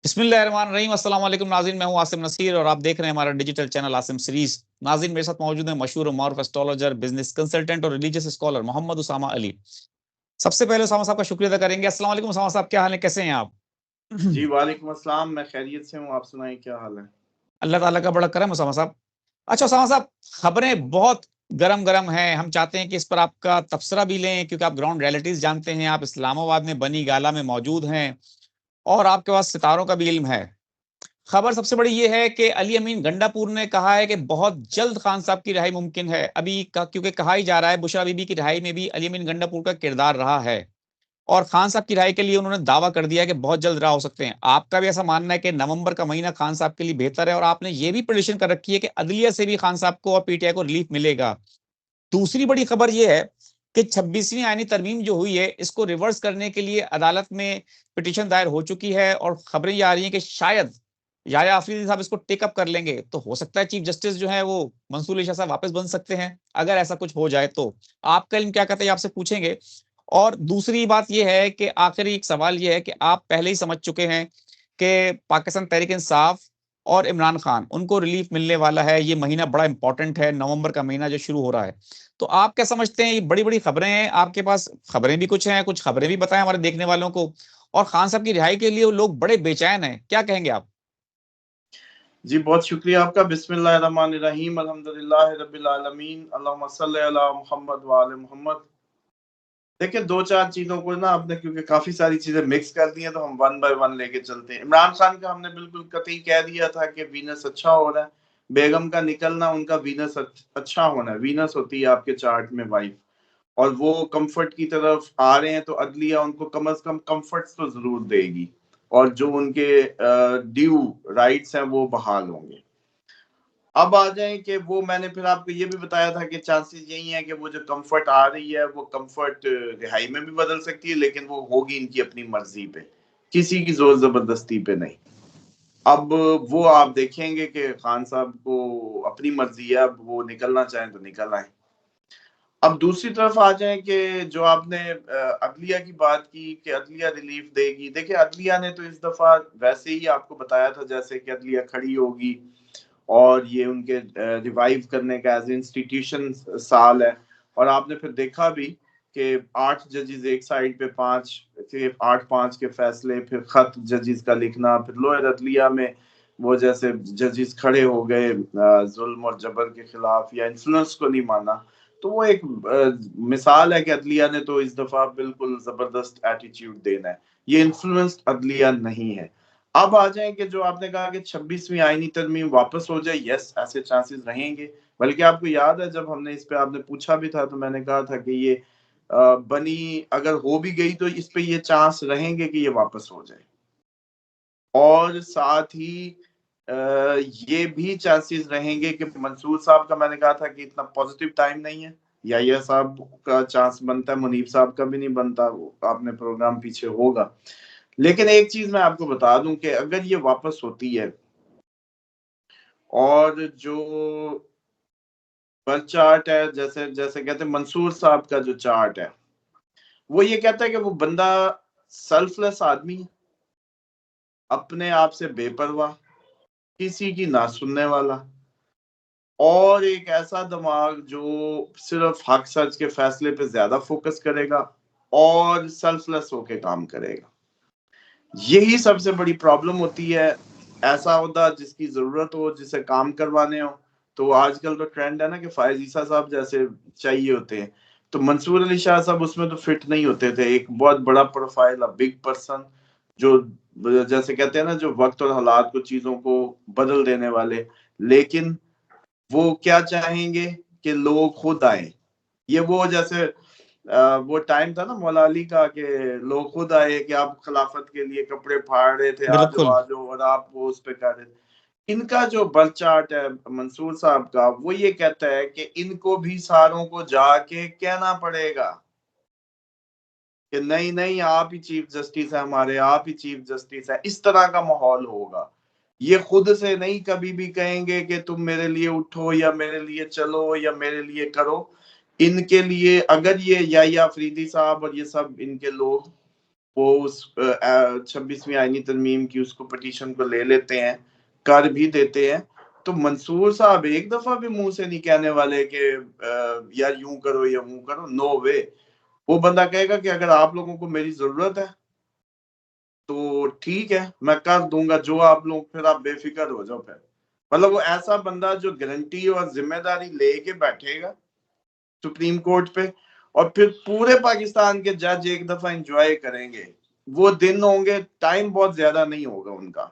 बिस्मिल्लाहिर्रहमानिर्रहीम। अस्सलाम वालेकुम नाज़रीन, मैं हूं आसिम नसीर और आप देख रहे हैं हमारा डिजिटल चैनल आसिम सीरीज। नाज़रीन, मेरे साथ मौजूद है मशहूर मारूफ एस्ट्रोलॉजर, बिजनेस कंसल्टेंट और रिलीजियस स्कॉलर मोहम्मद उसामा अली। सबसे पहले उसामा साहब का शुक्रिया अदा करेंगे। अस्सलाम वालेकुम उसामा साहब, क्या हाल है, कैसे हैं आप? जी वालेकुम अस्सलाम, मैं खैरियत से हूँ। आप सुनाएं, क्या हाल है? अल्लाह ताला का बड़ा करम उसामा साहब। अच्छा उसामा साहब, खबरें बहुत गरम गरम हैं, हम चाहते हैं कि इस पर आपका तबसरा भी लें क्योंकि आप ग्राउंड रियलिटीज जानते हैं, आप इस्लामाबाद में बनी गाला में मौजूद हैं और आपके पास सितारों का भी इल्म है। खबर सबसे बड़ी ये है कि अली अमीन गंडापुर ने कहा है कि बहुत जल्द खान साहब की रिहाई मुमकिन है। क्योंकि कहा ही जा रहा है बुशरा बीबी की रिहाई में भी अली अमीन गंडापुर का किरदार रहा है और खान साहब की रिहाई के लिए उन्होंने दावा कर दिया है कि बहुत जल्द रहा हो सकते हैं। आपका भी ऐसा मानना है कि नवंबर का महीना खान साहब के लिए बेहतर है और आपने ये भी प्रेडिक्शन कर रखी है कि अदलिया से भी खान साहब को और पीटीआई को रिलीफ मिलेगा। दूसरी बड़ी खबर यह है कि 26वीं आईनी तरमीम जो हुई है इसको रिवर्स करने के लिए अदालत में पिटीशन दायर हो चुकी है और खबरें ये आ रही हैं कि शायद याया अफरीदी साहब इसको टेकअप कर लेंगे, तो हो सकता है चीफ जस्टिस जो है वो मंसूर अली शाह साहब वापस बन सकते हैं अगर ऐसा कुछ हो जाए तो। आपका इल्म क्या कहते हैं, आपसे पूछेंगे। और दूसरी बात यह है कि आखिरी एक सवाल यह है कि आप पहले ही समझ चुके हैं कि पाकिस्तान तहरीक इंसाफ और इमरान खान उनको रिलीफ मिलने वाला है। ये महीना बड़ा इंपॉर्टेंट है, नवंबर का महीना जो शुरू हो रहा है। तो आप क्या समझते हैं, ये बड़ी बड़ी खबरें हैं, आपके पास खबरें भी कुछ हैं, कुछ खबरें भी बताएं हमारे देखने वालों को। और खान साहब की रिहाई के लिए वो लोग बड़े बेचैन हैं, क्या कहेंगे आप? जी बहुत शुक्रिया आपका। बिस्मिल्लाहिर्रहमानिर्रहीम, अल्हम्दुलिल्लाह रब्बिल आलमीन, अल्लाहुम्मा सल्ली अला मुहम्मद व आले मुहम्मद। देखिए, दो चार चीजों को ना आपने, क्योंकि काफी सारी चीजें मिक्स कर दी हैं, तो हम वन बाय वन लेके चलते हैं। इमरान खान का हमने बिल्कुल कतई कह दिया था कि वीनस अच्छा हो रहा है। बेगम का निकलना, उनका वीनस अच्छा होना है। वीनस होती है आपके चार्ट में वाइफ, और वो कंफर्ट की तरफ आ रहे हैं, तो अदलिया उनको कम से कम कंफर्ट तो जरूर देगी और जो उनके ड्यू राइट्स हैं वो बहाल होंगे। अब आ जाए कि वो, मैंने फिर आपको ये भी बताया था कि चांसेस यही है कि वो जो कंफर्ट आ रही है वो कंफर्ट रिहाई में भी बदल सकती है, लेकिन वो होगी इनकी अपनी मर्जी पे, किसी की जोर जबरदस्ती पे नहीं। अब वो आप देखेंगे कि खान साहब को अपनी मर्जी है, अब वो निकलना चाहें तो निकल आए। अब दूसरी तरफ आ जाए कि जो आपने अदलिया की बात की कि अदलिया रिलीफ देगी। देखिए, अदलिया ने तो इस दफा वैसे ही आपको बताया था जैसे कि अदलिया खड़ी होगी और ये उनके रिवाइव करने का एज इंस्टीट्यूशन साल है। और आपने फिर देखा भी कि 8 जजेस एक साइड पे, 5 के 8-5 के फैसले, फिर खत जजेस का लिखना, फिर लोअर अदलिया में वो जैसे जजेस खड़े हो गए जुल्म और जबर के खिलाफ या इन्फ्लुएंस को नहीं माना। तो वो एक मिसाल है कि अदलिया ने तो इस दफा बिल्कुल जबरदस्त एटीट्यूड देना है। ये इन्फ्लुएंस्ड अदलिया नहीं है। अब आ जाए कि जो आपने कहा कि 26वीं आईनी तरमीम वापस हो जाए, यस, ऐसे चांसेस रहेंगे। बल्कि आपको याद है जब हमने इस पे आपने पूछा भी था, तो मैंने कहा था कि ये बनी अगर हो भी गई तो इस पे ये चांस रहेंगे कि ये वापस हो जाए। और साथ ही ये भी चांसेस रहेंगे कि मंसूर साहब का, मैंने कहा था कि इतना पॉजिटिव टाइम नहीं है। या साहब का चांस बनता है, मुनीब साहब का भी नहीं बनता, आपने प्रोग्राम पीछे होगा। लेकिन एक चीज मैं आपको बता दूं कि अगर ये वापस होती है और जो पर चार्ट है, जैसे जैसे कहते हैं मंसूर साहब का जो चार्ट है, वो ये कहता है कि वो बंदा सेल्फलेस आदमी है, अपने आप से बेपरवाह, किसी की ना सुनने वाला, और एक ऐसा दिमाग जो सिर्फ हक सच के फैसले पे ज्यादा फोकस करेगा और सेल्फलेस होके काम करेगा। यही सबसे बड़ी प्रॉब्लम होती है। ऐसा होता जिसकी जरूरत हो, जिसे काम करवाने हो, तो आजकल तो ट्रेंड है ना कि फायज ईसा साहब जैसे चाहिए होते हैं। तो मंसूर अली शाह साहब उसमें तो फिट नहीं होते थे। एक बहुत बड़ा प्रोफाइल, अ बिग पर्सन, जो जैसे कहते हैं ना, जो वक्त और हालात को, चीजों को बदल देने वाले। लेकिन वो क्या चाहेंगे कि लोग खुद आए। ये वो जैसे वो टाइम था ना मौला अली का, कि लोग खुद आए कि आप खिलाफत के लिए कपड़े फाड़ रहे थे, आज बिल्कुल। आज और आप वो उस पे कर रहे थे। इनका जो बर्थ चार्ट है मंसूर साहब का, वो ये कहता है कि इनको भी सारों को जाके कहना पड़ेगा कि नहीं नहीं, आप ही चीफ जस्टिस है हमारे, आप ही चीफ जस्टिस है। इस तरह का माहौल होगा। ये खुद से नहीं कभी भी कहेंगे कि तुम मेरे लिए उठो या मेरे लिए चलो या मेरे लिए करो। इनके लिए अगर ये या अफरीदी साहब और ये सब इनके लोग वो उस 26वीं आईनी तरमीम की उसको पिटीशन को ले लेते हैं, कर भी देते हैं, तो मंसूर साहब एक दफा भी मुंह से नहीं कहने वाले कि यार यूं करो या यूं करो, नो वे। वो बंदा कहेगा कि अगर आप लोगों को मेरी जरूरत है तो ठीक है, मैं कर दूंगा जो आप लोग, फिर आप बेफिक्र हो जाओ। फिर मतलब वो ऐसा बंदा जो गारंटी और जिम्मेदारी लेके बैठेगा सुप्रीम कोर्ट पे, और फिर पूरे पाकिस्तान के जज एक दफा एंजॉय करेंगे। वो दिन होंगे, टाइम बहुत ज्यादा नहीं होगा उनका,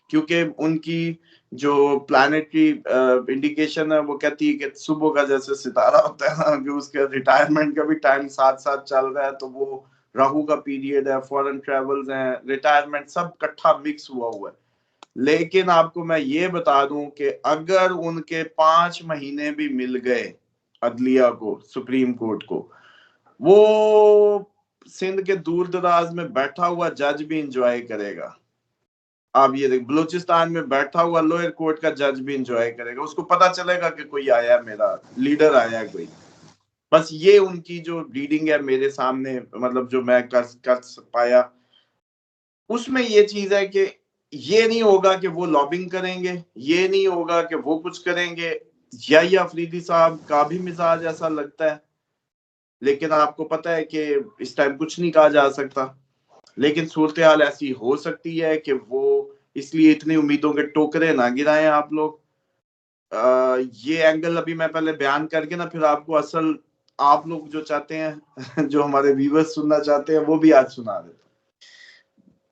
क्योंकि उनकी जो प्लानिटरी इंडिकेशन है वो कहती है कि सुबह का जैसे सितारा होता है ना, कि उसके रिटायरमेंट का भी टाइम साथ साथ चल रहा है, तो वो राहु का पीरियड है, फॉरेन ट्रेवल्स हैं, रिटायरमेंट सब इकट्ठा मिक्स हुआ है। लेकिन आपको मैं ये बता दूं कि अगर उनके 5 महीने भी मिल गए अदलिया को, सुप्रीम कोर्ट को, वो सिंध के दूर दराज में बैठा हुआ जज भी इंजॉय करेगा। आप ये देख, बलूचिस्तान में बैठा हुआ लोअर कोर्ट का जज भी इंजॉय करेगा, उसको पता चलेगा कि कोई आया है, मेरा लीडर आया है कोई। बस ये उनकी जो रीडिंग है मेरे सामने, मतलब जो मैं कर पाया, उसमें ये चीज है कि ये नहीं होगा कि वो लॉबिंग करेंगे, ये नहीं होगा कि वो कुछ करेंगे। या अफरीदी साहब का भी मिजाज ऐसा लगता है, लेकिन आपको पता है कि इस टाइम कुछ नहीं कहा जा सकता। लेकिन सूरत हाल ऐसी हो सकती है कि वो, इसलिए इतनी उम्मीदों के टोकरे ना गिराएं आप लोग। ये एंगल अभी मैं पहले बयान करके ना, फिर आपको असल आप लोग जो चाहते हैं जो हमारे व्यूअर्स सुनना चाहते हैं, वो भी आज सुना देते।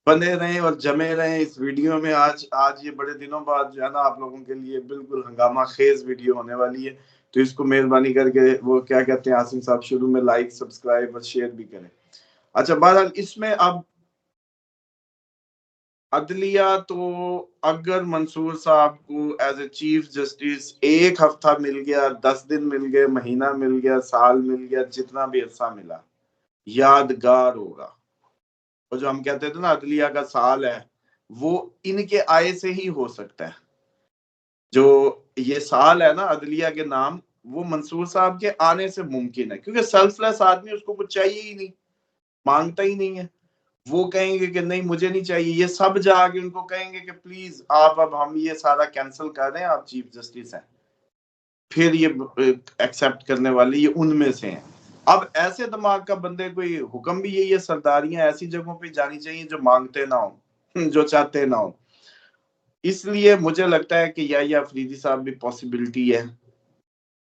बने रहें और जमे रहें इस वीडियो में। आज ये बड़े दिनों बाद जो है ना, आप लोगों के लिए बिल्कुल हंगामा खेज वीडियो होने वाली है, तो इसको मेहरबानी करके, वो क्या कहते हैं आसिम साहब शुरू में, लाइक सब्सक्राइब और शेयर भी करें। अच्छा, बहरहाल इसमें अब अदलिया, तो अगर मंसूर साहब को एज ए चीफ जस्टिस 1 हफ्ता मिल गया, 10 दिन मिल गए, महीना मिल गया, साल मिल गया, जितना भी अरसा मिला, यादगार होगा। और जो हम कहते थे ना अदलिया का साल है, वो इनके आए से ही हो सकता है। जो ये साल है ना अदलिया के नाम, वो मंसूर साहब के आने से मुमकिन है, क्योंकि सेल्फलेस आदमी, उसको कुछ चाहिए ही नहीं, मांगता ही नहीं है। वो कहेंगे कि नहीं मुझे नहीं चाहिए, ये सब जाके उनको कहेंगे कि प्लीज आप, अब हम ये सारा कैंसिल कर रहे हैं, आप चीफ जस्टिस हैं, फिर ये एक्सेप्ट करने वाले ये उनमें से हैं। अब ऐसे दिमाग का बंदे, कोई हुक्म भी यही है, सरदारियां ऐसी जगहों पे जानी चाहिए जो मांगते ना हो, जो चाहते ना हो। इसलिए मुझे लगता है कि या अफरीदी साहब भी पॉसिबिलिटी है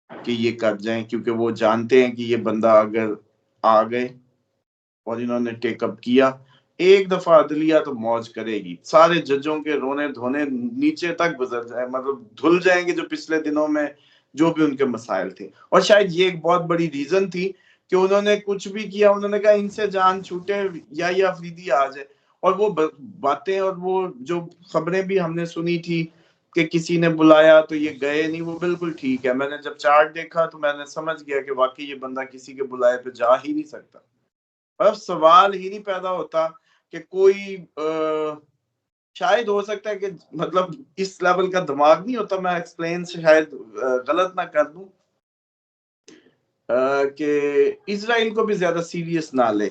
कि ये कर जाएं, क्योंकि वो जानते हैं कि ये बंदा अगर आ गए और इन्होंने टेकअप किया, एक दफा अदलिया तो मौज करेगी, सारे जजों के रोने धोने नीचे तक गुजर जाए, मतलब धुल जाएंगे जो पिछले दिनों में जो भी उनके मसाइल थे। और शायद ये एक बहुत बड़ी रीजन थी कि उन्होंने कुछ भी किया, उन्होंने कहा इनसे जान छूटे या ये अफरीदी आ जाए। और वो बातें और वो जो खबरें भी हमने सुनी थी कि किसी ने बुलाया तो ये गए नहीं, वो बिल्कुल ठीक है। मैंने जब चार्ट देखा तो मैंने समझ गया कि वाकई ये बंदा किसी के बुलाए पे जा ही नहीं सकता। अब सवाल ही नहीं पैदा होता कि कोई शायद हो सकता है कि, मतलब इस लेवल का दिमाग नहीं होता, मैं एक्सप्लेन शायद गलत ना कर दूं, कि इजराइल को भी ज्यादा सीरियस ना ले।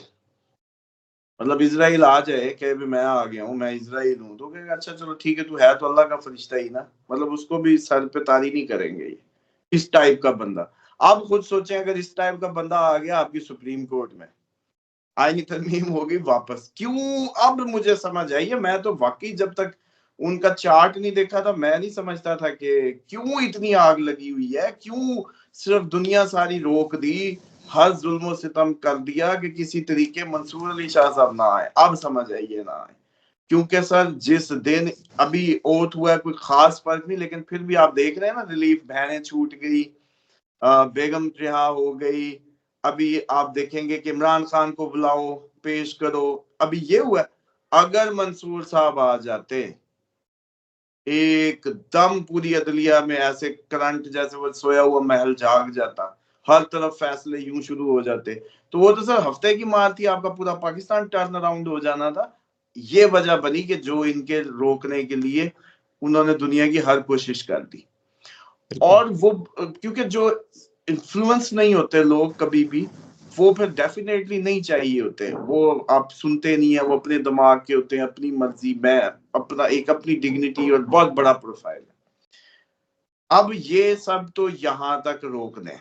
मतलब इजराइल आ जाए कि भी मैं आ गया हूँ, मैं इजराइल हूँ, तो कहेगा अच्छा चलो ठीक है, तू है तो अल्लाह का फरिश्ता ही ना, मतलब उसको भी सर पे तारी नहीं करेंगे ये, इस टाइप का बंदा। आप खुद सोचें, अगर इस टाइप का बंदा आ गया आपकी सुप्रीम कोर्ट में, आईनी तरमीम हो गई वापस, क्यों? अब मुझे समझ आई है। मैं तो वाकई जब तक उनका चार्ट नहीं देखा था, मैं नहीं समझता था कि क्यों इतनी आग लगी हुई है, क्यों सिर्फ दुनिया सारी रोक दी, हर जुल्म सितम कर दिया कि किसी तरीके मंसूर अली शाह साहब ना आए। अब समझ आई है ना आए, क्योंकि सर जिस दिन अभी ओथ हुआ है, कोई खास फर्क नहीं, लेकिन फिर भी आप देख रहे हैं ना, रिलीफ, बहनें छूट गई, बेगम रिहा हो गई। अभी आप देखेंगे कि इमरान खान को बुलाओ, पेश करो। अभी ये हुआ, अगर मंसूर साहब आ जाते, एकदम पूरी अदलिया में ऐसे करंट, जैसे वो सोया हुआ महल जाग जाता, हर तरफ फैसले यूं शुरू हो जाते। तो वो तो सर हफ्ते की मार थी, आपका पूरा पाकिस्तान टर्न अराउंड हो जाना था। ये वजह बनी कि जो इनके रोकने के लिए उन्होंने दुनिया की हर कोशिश कर दी। और वो, क्योंकि जो इन्फ्लुएंस नहीं होते लोग कभी भी, वो फिर डेफिनेटली नहीं चाहिए होते, वो आप सुनते नहीं है, वो अपने दिमाग के होते हैं, अपनी मर्जी, मैं अपना एक अपनी डिग्निटी और बहुत बड़ा प्रोफाइल है। अब ये सब तो यहाँ तक रोक दें।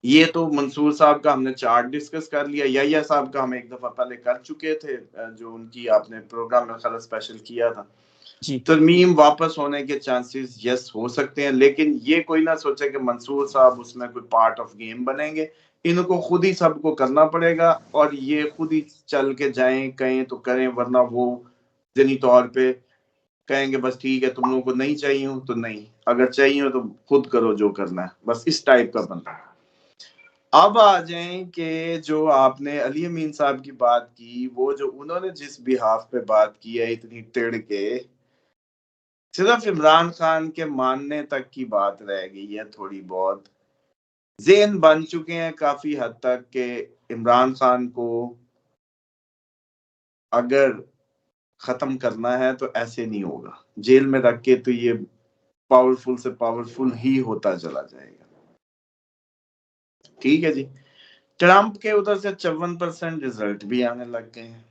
ये तो मंसूर साहब का हमने चार्ट डिस्कस कर लिया, या साहब का हम एक दफा पहले कर चुके थे, जो उनकी आपने प्रोग्राम में खाला स्पेशल किया था। तरमीम वापस होने के चांसेस यस हो सकते हैं, लेकिन ये कोई ना सोचे कि मंसूर साहब उसमें कोई पार्ट ऑफ गेम बनेंगे। इनको खुद ही सबको करना पड़ेगा, और ये खुद ही चल के जाएं, कहें तो करें, वरना वो जनी तौर पे कहेंगे बस ठीक है, तुम लोगों को नहीं चाहिए हूं तो नहीं, अगर चाहिए हो तो खुद करो जो करना है, बस इस टाइप का बंदा। अब आ जाएं कि जो आपने अली अमीन साहब की बात की, वो जो उन्होंने जिस बिहाफ पे बात की है इतनी टिड़ के, सिर्फ इमरान खान के मानने तक की बात रह गई है, थोड़ी बहुत ज़हन बन चुके हैं काफी हद तक कि इमरान खान को अगर खत्म करना है तो ऐसे नहीं होगा, जेल में रख के तो ये पावरफुल से पावरफुल ही होता चला जाएगा। ठीक है जी। ट्रंप के उधर से 54% रिजल्ट भी आने लग गए हैं।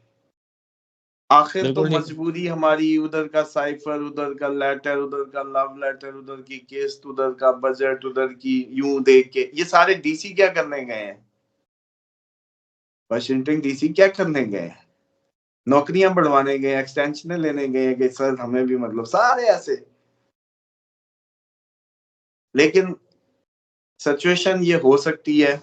आखिर तो मजबूरी हमारी, उधर का साइफर, उधर का लेटर, उधर का लव लेटर, उधर की किस्त, उधर का बजट, उधर की यूं देख के ये सारे डीसी क्या करने गए हैं? वाशिंगटन डीसी क्या करने गए हैं? नौकरियां बढ़वाने गए, एक्सटेंशन लेने गए कि सर हमें भी, मतलब सारे ऐसे। लेकिन सिचुएशन ये हो सकती है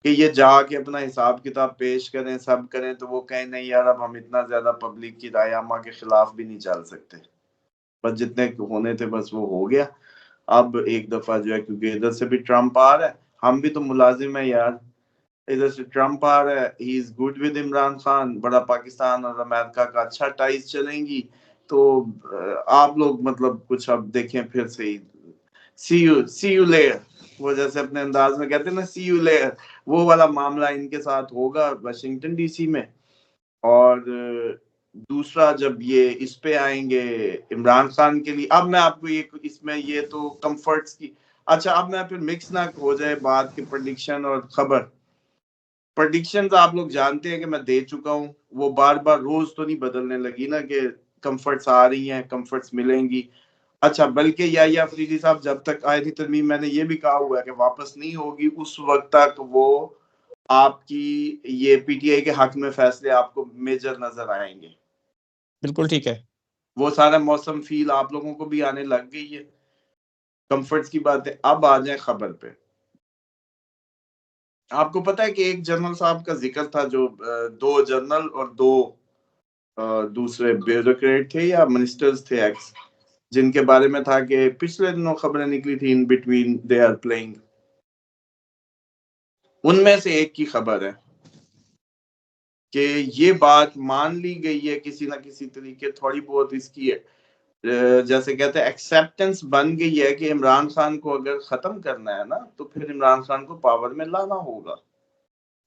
कि ये जाके अपना हिसाब किताब पेश करें, सब करें, तो वो कहें नहीं यार अब हम इतना ज्यादा पब्लिक की राय आमा के खिलाफ भी नहीं चल सकते, बस जितने होने थे बस वो हो गया। अब एक दफा जो है, क्योंकि इधर से भी ट्रम्प आ रहा है, हम भी तो मुलाजिम है यार, इधर से ट्रम्प आ रहा है, he is good with Imran Khan, बड़ा पाकिस्तान और अमेरिका का अच्छा टाइज चलेंगी, तो आप लोग मतलब कुछ अब देखें फिर से ही, सी यू लेयर, वो जैसे अपने अंदाज में कहते हैं ना सी यू लेयर, वो वाला मामला इनके साथ होगा वाशिंगटन डीसी में। और दूसरा जब ये इस पे आएंगे इमरान खान के लिए, अब मैं आपको ये इसमें ये तो कंफर्ट्स की, अच्छा अब मैं फिर मिक्स ना हो जाए बात की प्रेडिक्शन और खबर। प्रेडिक्शंस आप लोग जानते हैं कि मैं दे चुका हूँ, वो बार बार रोज तो नहीं बदलने लगी ना कि कंफर्ट्स आ रही हैं, कंफर्ट्स मिलेंगी। अच्छा बल्कि या अफरीदी साहब जब तक आए थी तरमीम, मैंने ये भी कहा हुआ है कि वापस नहीं होगी, उस वक्त तक वो आपकी ये पीटीआई के हक में फैसले आपको मेजर नजर आएंगे। बिल्कुल ठीक है। वो सारा मौसम फील आप लोगों को भी आने लग गई है, कंफर्ट्स की बात है। अब आ जाए खबर पे। आपको पता है कि एक जनरल साहब का जिक्र था, जो दो जनरल और दो दूसरे ब्यूरोक्रेट थे या मिनिस्टर्स थे एक्स, जिनके बारे में था कि पिछले दिनों खबरें निकली थी in between they are playing. उनमें से एक की खबर है कि ये बात मान ली गई है किसी ना किसी तरीके, थोड़ी बहुत इसकी है जैसे कहते हैं एक्सेप्टेंस बन गई है कि इमरान खान को अगर खत्म करना है ना तो फिर इमरान खान को पावर में लाना होगा।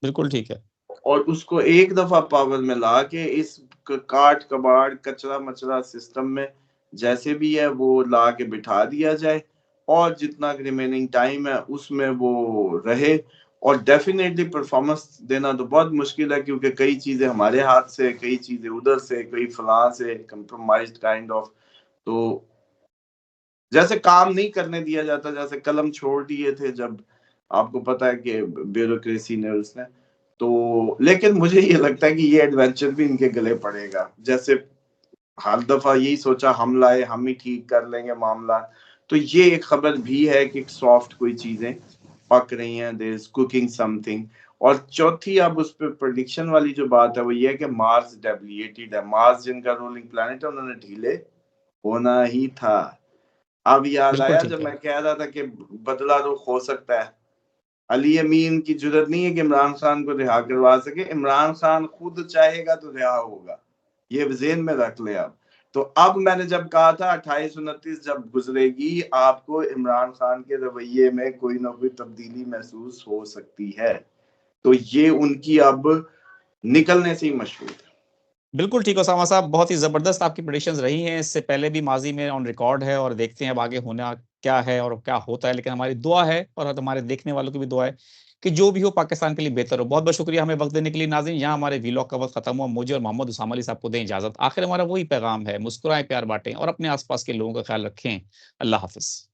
बिल्कुल ठीक है। और उसको एक दफा पावर में ला के इस काट कबाड़ कचरा मचरा सिस्टम में जैसे भी है वो ला के बिठा दिया जाए, और जितना रिमेनिंग टाइम है उसमें वो रहे। और डेफिनेटली परफॉर्मेंस देना तो बहुत मुश्किल है, क्योंकि कई चीजें हमारे हाथ से, कई चीजें उधर से, कई फलां से कंप्रोमाइज्ड काइंड ऑफ। तो जैसे काम नहीं करने दिया जाता, जैसे कलम छोड़ दिए थे जब, आपको पता है कि ब्यूरोक्रेसी ने उसने तो, लेकिन मुझे ये लगता है कि ये एडवेंचर भी इनके गले पड़ेगा। जैसे हर दफा यही सोचा हम लाए, हम ही ठीक कर लेंगे मामला, तो ये एक खबर भी है कि सॉफ्ट कोई चीजें पक रही हैं, देयर इज कुकिंग समथिंग। और चौथी अब उस पर प्रेडिक्शन वाली जो बात है वो ये है कि मार्स डेबिलिएटेड है, मार्स जिनका रूलिंग प्लैनेट है उन्होंने ढीले होना ही था। अब याद बिल्कुल आया ठीक जब है। मैं कह रहा था कि बदला रुख हो सकता है। अली अमीन की जरूरत नहीं है कि इमरान खान को रिहा करवा सके, इमरान खान खुद चाहेगा तो रिहा होगा, ये ज़हन में रख ले आप। तो अब मैंने जब कहा था 28-29 जब गुजरेगी, आपको इमरान खान के रवैये में कोई ना कोई तब्दीली महसूस हो सकती है, तो ये उनकी अब निकलने से ही मशहूर है। बिल्कुल ठीक, ओसामा साहब, बहुत ही ज़बरदस्त आपकी प्रेडिक्शंस रही हैं, इससे पहले भी माज़ी में ऑन रिकॉर्ड है, और देखते हैं अब आगे होना क्या है और क्या होता है। लेकिन हमारी दुआ है और हमारे देखने वालों की भी दुआ है कि जो भी हो पाकिस्तान के लिए बेहतर हो। बहुत-बहुत शुक्रिया हमें वक़्त देने के लिए नाज़रीन। यहाँ हमारे व्लॉग का वक़्त खत्म हुआ। मुझे और मोहम्मद हुसाम अली साहब को दें इजाज़त। आखिर हमारा वही पैगाम है, मुस्कुराएँ, प्यार बाँटें और अपने आस-पास के लोगों का ख़्याल रखें। अल्लाह हाफ़िज़।